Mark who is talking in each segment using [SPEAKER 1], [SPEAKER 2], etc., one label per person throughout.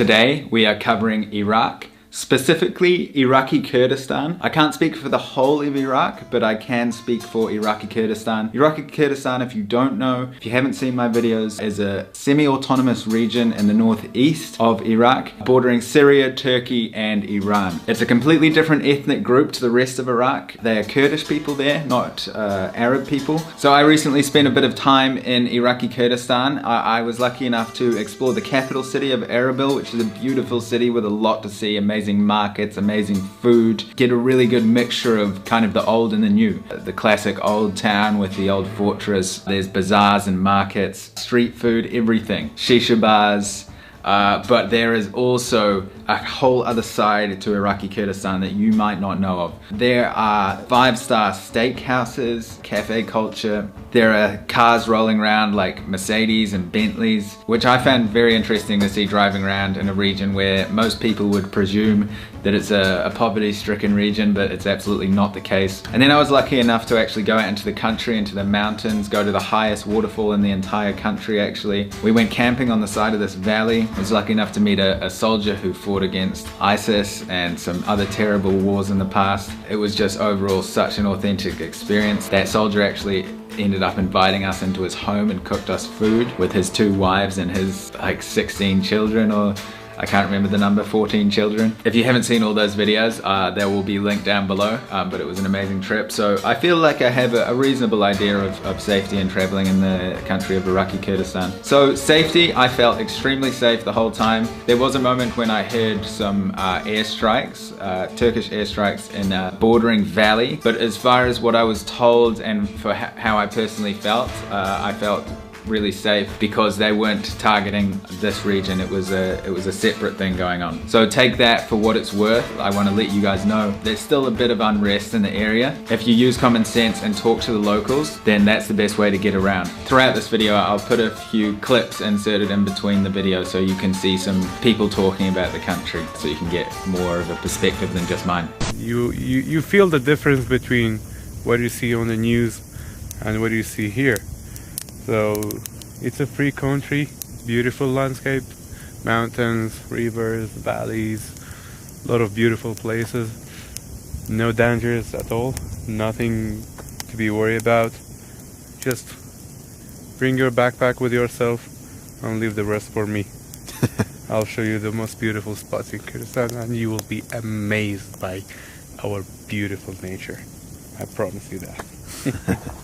[SPEAKER 1] Today we are covering Iraq, specifically Iraqi Kurdistan. I can't speak for the whole of Iraq, but I can speak for Iraqi Kurdistan. Iraqi Kurdistan, if you don't know, if you haven't seen my videos, is a semi-autonomous region in the northeast of Iraq, bordering Syria, Turkey, and Iran. It's a completely different ethnic group to the rest of Iraq. They are Kurdish people there, not Arab people. So I recently spent a bit of time in Iraqi Kurdistan. I was lucky enough to explore the capital city of Erbil, which is a beautiful city with a lot to see, amazing markets, amazing food, get a really good mixture of kind of the old and the new. The classic old town with the old fortress, there's bazaars and markets, street food, everything, shisha bars, but there is also a whole other side to Iraqi Kurdistan that you might not know of. There are 5-star steakhouses, cafe culture, there are cars rolling around like Mercedes and Bentleys, which I found very interesting to see driving around in a region where most people would presume that it's a poverty-stricken region, but it's absolutely not the case. And then I was lucky enough to actually go out into the country, into the mountains, go to the highest waterfall in the entire country actually. We went camping on the side of this valley. I was lucky enough to meet a soldier who fought against ISIS and some other terrible wars in the past. It was just overall such an authentic experience. That soldier actually ended up inviting us into his home and cooked us food with his 2 wives and his like 16 children, or I can't remember the number, 14 children. If you haven't seen all those videos, they will be linked down below, but it was an amazing trip. So I feel like I have a reasonable idea of safety and traveling in the country of Iraqi Kurdistan. So safety, I felt extremely safe the whole time. There was a moment when I heard some airstrikes, Turkish airstrikes in a bordering valley, but as far as what I was told and for how I personally felt, I felt really safe because they weren't targeting this region. It was a separate thing going on. So take that for what it's worth. I want to let you guys know there's still a bit of unrest in the area. If you use common sense and talk to the locals, then that's the best way to get around. Throughout this video I'll put a few clips inserted in between the video so you can see some people talking about the country, so you can get more of a perspective than just mine.
[SPEAKER 2] You feel the difference between what you see on the news and what you see here. So it's a free country, beautiful landscape, mountains, rivers, valleys, a lot of beautiful places, no dangers at all, nothing to be worried about. Just bring your backpack with yourself and leave the rest for me. I'll show you the most beautiful spots in Kurdistan and you will be amazed by our beautiful nature. I promise you that.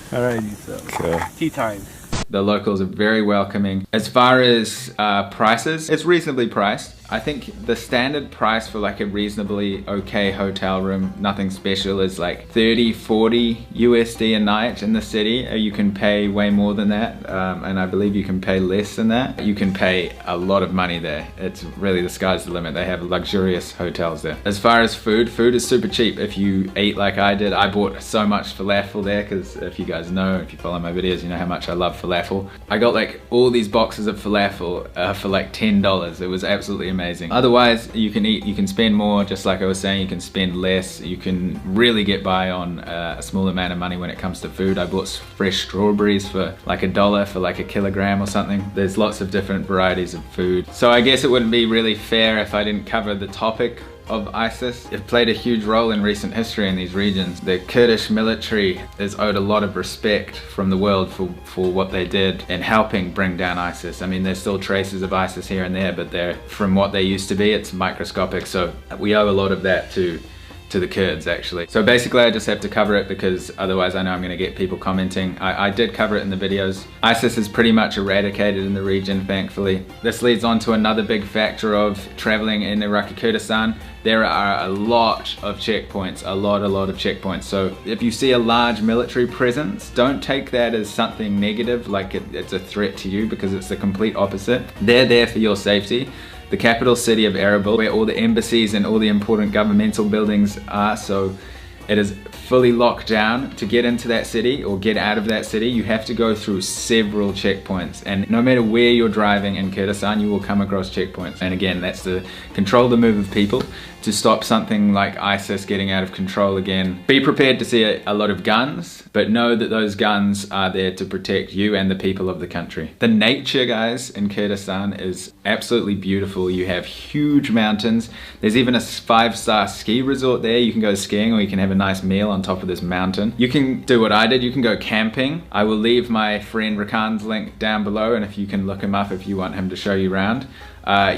[SPEAKER 2] Alrighty, so cool. Tea time.
[SPEAKER 1] The locals are very welcoming. As far as prices, it's reasonably priced. I think the standard price for like a reasonably okay hotel room, nothing special, is like 30-40 USD a night in the city. You can pay way more than that, and I believe you can pay less than that. You can pay a lot of money there. It's really, the sky's the limit. They have luxurious hotels there. As far as food is super cheap. If you eat like I did, I bought so much falafel there, because if you guys know, if you follow my videos, you know how much I love falafel. I got like all these boxes of falafel for like $10. It was absolutely amazing. Otherwise, you can spend more, just like I was saying, you can spend less. You can really get by on a small amount of money when it comes to food. I bought fresh strawberries for like $1 for like a kilogram or something. There's lots of different varieties of food. So I guess it wouldn't be really fair if I didn't cover the topic of ISIS. It played a huge role in recent history in these regions. The Kurdish military is owed a lot of respect from the world for what they did in helping bring down ISIS. I mean, there's still traces of ISIS here and there, but from what they used to be, it's microscopic. So we owe a lot of that to the Kurds actually. So basically I just have to cover it because otherwise I know I'm going to get people commenting. I did cover it in the videos. ISIS is pretty much eradicated in the region, thankfully. This leads on to another big factor of traveling in Iraqi Kurdistan. There are a lot of checkpoints, a lot of checkpoints. So if you see a large military presence, don't take that as something negative, like it's a threat to you, because it's the complete opposite. They're there for your safety. The capital city of Erbil, where all the embassies and all the important governmental buildings are, so it is fully locked down. To get into that city or get out of that city, you have to go through several checkpoints, and no matter where you're driving in Kurdistan, you will come across checkpoints. And again, that's to control the move of people. to stop something like ISIS getting out of control again. Be prepared to see a lot of guns, but know that those guns are there to protect you and the people of the country. The nature, guys, in Kurdistan is absolutely beautiful. You have huge mountains. There's even a 5-star ski resort there. You can go skiing, or you can have a nice meal on top of this mountain. You can do what I did. You can go camping. I will leave my friend Rakan's link down below, and if you can look him up if you want him to show you around.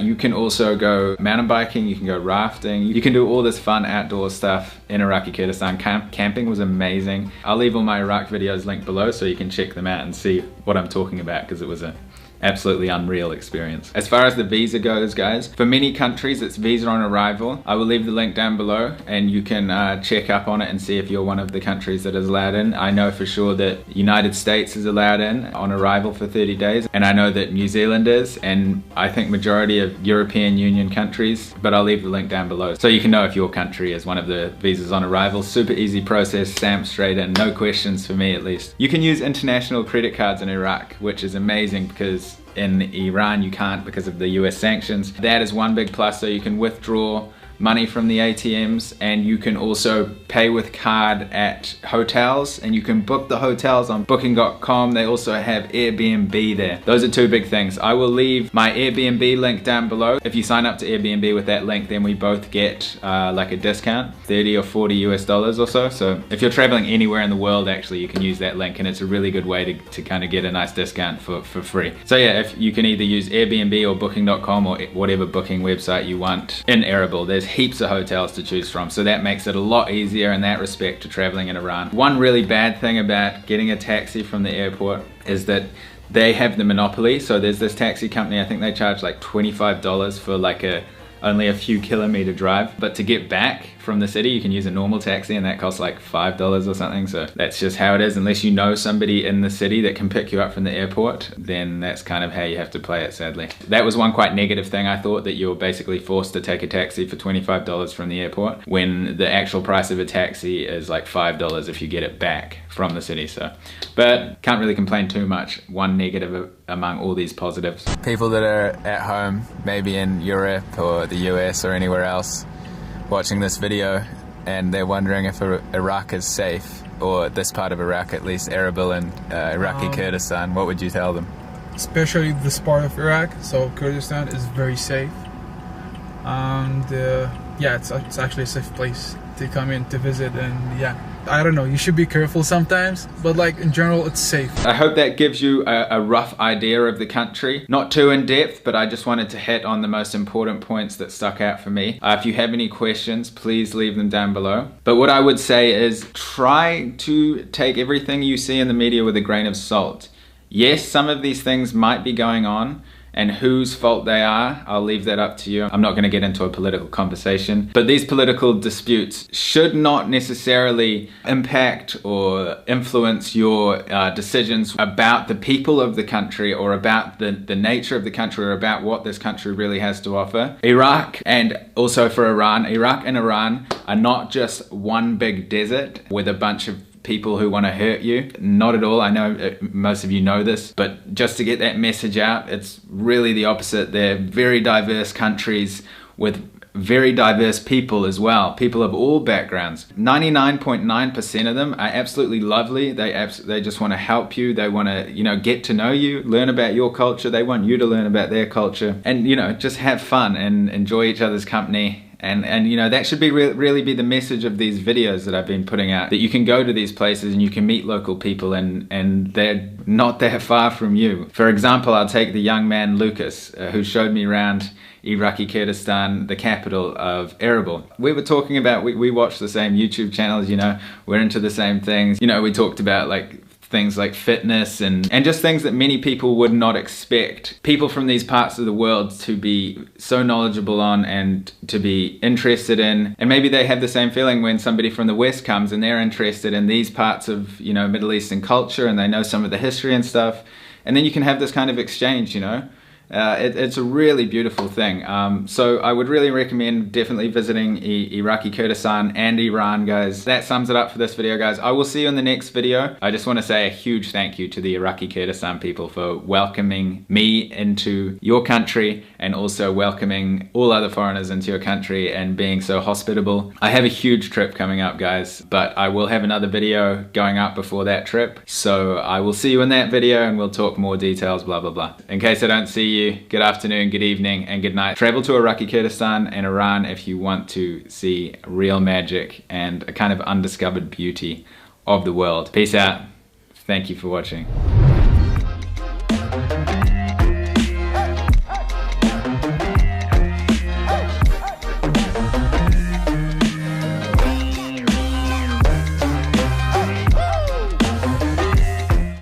[SPEAKER 1] You can also go mountain biking, you can go rafting, you can do all this fun outdoor stuff in Iraqi Kurdistan. Camping was amazing. I'll leave all my Iraq videos linked below so you can check them out and see what I'm talking about, because it was a absolutely unreal experience. As far as the visa goes, guys, for many countries it's visa on arrival. I will leave the link down below and you can check up on it and see if you're one of the countries that is allowed in. I know for sure that United States is allowed in on arrival for 30 days, and I know that New Zealand is, and I think majority of European Union countries, but I'll leave the link down below so you can know if your country is one of the visas on arrival. Super easy process, stamped straight in, no questions for me at least. You can use international credit cards in Iraq, which is amazing because in Iran you can't because of the US sanctions. That is one big plus, so you can withdraw money from the ATMs, and you can also pay with card at hotels, and you can book the hotels on booking.com. They also have Airbnb there. Those are two big things. I will leave my Airbnb link down below. If you sign up to Airbnb with that link, then we both get like a discount, 30 or 40 US dollars or so. So if you're traveling anywhere in the world, actually, you can use that link, and it's a really good way to kind of get a nice discount for free. So yeah, if you can either use Airbnb or booking.com or whatever booking website you want in Erbil. There's heaps of hotels to choose from, so that makes it a lot easier in that respect to traveling in Iran. One really bad thing about getting a taxi from the airport is that they have the monopoly. So there's this taxi company, I think they charge like $25 for like only a few kilometer drive, but to get back from the city you can use a normal taxi, and that costs like $5 or something. So that's just how it is. Unless you know somebody in the city that can pick you up from the airport, then that's kind of how you have to play it, sadly. That was one quite negative thing. I thought that you're basically forced to take a taxi for $25 from the airport, when the actual price of a taxi is like $5 if you get it back from the city. So, but can't really complain too much. One negative among all these positives. People that are at home, maybe in Europe or the US or anywhere else, watching this video, and they're wondering if Iraq is safe, or this part of Iraq at least, Erbil and Iraqi Kurdistan, what would you tell them?
[SPEAKER 3] Especially this part of Iraq, so Kurdistan is very safe, and yeah, it's actually a safe place to come in to visit, and yeah, I don't know, you should be careful sometimes, but like in general it's safe.
[SPEAKER 1] I hope that gives you a rough idea of the country. Not too in depth, but I just wanted to hit on the most important points that stuck out for me. If you have any questions, please leave them down below. But what I would say is try to take everything you see in the media with a grain of salt. Yes, some of these things might be going on, and whose fault they are, I'll leave that up to you. I'm not going to get into a political conversation, but these political disputes should not necessarily impact or influence your decisions about the people of the country, or about the nature of the country, or about what this country really has to offer. Iraq, and also for Iran, Iraq and Iran are not just one big desert with a bunch of people who want to hurt you. Not at all. I know most of you know this, but just to get that message out, it's really the opposite. They're very diverse countries with very diverse people as well. People of all backgrounds. 99.9% of them are absolutely lovely. They just want to help you. They want to, you know, get to know you, learn about your culture. They want you to learn about their culture, and, you know, just have fun and enjoy each other's company. And you know, that should be really be the message of these videos that I've been putting out, that you can go to these places and you can meet local people, and they're not that far from you. For example, I'll take the young man Lucas, who showed me around Iraqi Kurdistan, the capital of Erbil. We were talking about, we watch the same YouTube channels, you know, we're into the same things. You know, we talked about like things like fitness and just things that many people would not expect people from these parts of the world to be so knowledgeable on and to be interested in. And maybe they have the same feeling when somebody from the West comes and they're interested in these parts of, you know, Middle Eastern culture, and they know some of the history and stuff. And then you can have this kind of exchange, you know. It's a really beautiful thing. So I would really recommend definitely visiting Iraqi Kurdistan and Iran, guys. That sums it up for this video, guys. I will see you in the next video. I just want to say a huge thank you to the Iraqi Kurdistan people for welcoming me into your country and also welcoming all other foreigners into your country and being so hospitable. I have a huge trip coming up, guys, but I will have another video going up before that trip. So I will see you in that video and we'll talk more details, blah, blah, blah. In case I don't see you, good afternoon, good evening, and good night. Travel to Iraqi Kurdistan and Iran if you want to see real magic and a kind of undiscovered beauty of the world. Peace out. Thank you for watching.